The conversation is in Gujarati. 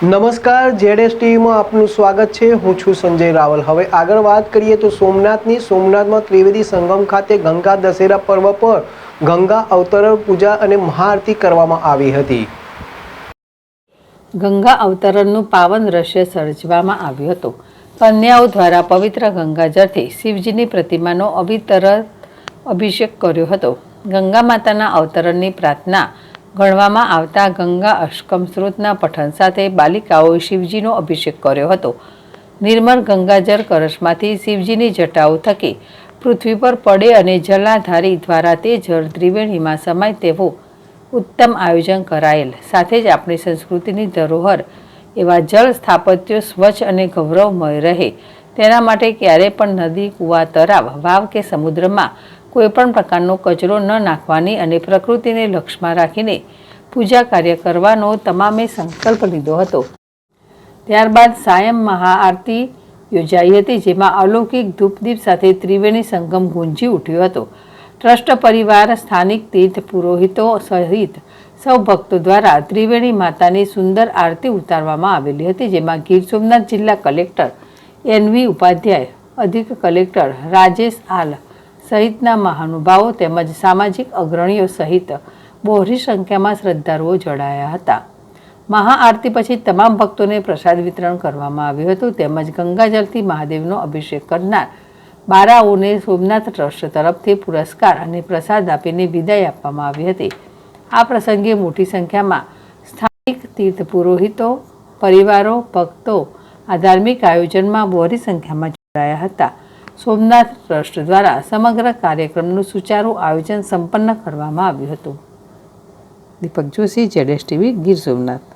નમસ્કાર, જેડેશ ટીવીમાં આપનું સ્વાગત છે। હું છું સંજય રાવલ। હવે આગળ વાત કરીએ તો સોમનાથમાં ત્રિવેદી સંગમ ખાતે ગંગા દશેરા પર્વ પર ગંગા અવતરણ પૂજા અને મહાઆરતી કરવામાં આવી હતી। ગંગા અવતરણનું પાવન દ્રશ્ય સર્જવામાં આવ્યું હતું। કન્યાઓ દ્વારા પવિત્ર ગંગાજળથી શિવજીની પ્રતિમાનો અભિષેક કર્યો હતો। ગંગા માતાના અવતરણની પ્રાર્થના ગણવામાં આવતા ગંગા અષ્ટકમ સ્ત્રોતના પઠન સાથે બાલિકાઓએ શિવજીનો અભિષેક કર્યો હતો। નિર્મળ ગંગાજળ કળશમાંથી શિવજીની જટાઓ થકી પૃથ્વી પર પડે અને જલાધારી દ્વારા તે જળ ત્રિવેણીમાં સમાય તેવું ઉત્તમ આયોજન કરાયેલ। સાથે જ આપણી સંસ્કૃતિની ધરોહર એવા જળ સ્થાપત્યો સ્વચ્છ અને ગૌરવમય રહે તેના માટે ક્યારેય પણ નદી, કૂવા, તળાવ, વાવ કે સમુદ્રમાં કોઈપણ પ્રકારનો કચરો ન નાખવાની અને પ્રકૃતિને લક્ષમાં રાખીને પૂજા કાર્ય કરવાનો તમામે સંકલ્પ લીધો હતો। ત્યારબાદ સાયં મહાઆરતી યોજાઈ હતી, જેમાં અલૌકિક ધૂપદીપ સાથે ત્રિવેણી સંગમ ગુંજી ઉઠ્યો હતો। ટ્રસ્ટ પરિવાર, સ્થાનિક તીર્થ પુરોહિતો સહિત સૌ ભક્તો દ્વારા ત્રિવેણી માતાની સુંદર આરતી ઉતારવામાં આવેલી હતી, જેમાં ગીર સોમનાથ જિલ્લા કલેક્ટર એનવી ઉપાધ્યાય, અધિક કલેક્ટર રાજેશ આલ સહિતના મહાનુભાવો તેમજ સામાજિક અગ્રણીઓ સહિત બહોળી સંખ્યામાં શ્રદ્ધાળુઓ જોડાયા હતા। મહાઆરતી પછી તમામ ભક્તોને પ્રસાદ વિતરણ કરવામાં આવ્યું હતું, તેમજ ગંગાજળથી મહાદેવનો અભિષેક કરનાર બારાઓને સોમનાથ ટ્રસ્ટ તરફથી પુરસ્કાર અને પ્રસાદ આપીને વિદાય આપવામાં આવી હતી। આ પ્રસંગે મોટી સંખ્યામાં સ્થાનિક તીર્થ પુરોહિતો, પરિવારો, ભક્તો આ ધાર્મિક આયોજનમાં બહોળી સંખ્યામાં જોડાયા હતા। સોમનાથ ટ્રસ્ટ દ્વારા સમગ્ર કાર્યક્રમનું સુચારું આયોજન સંપન્ન કરવામાં આવ્યું હતું। દીપક જોશી, જેડેશ ટીવી, ગીર સોમનાથ।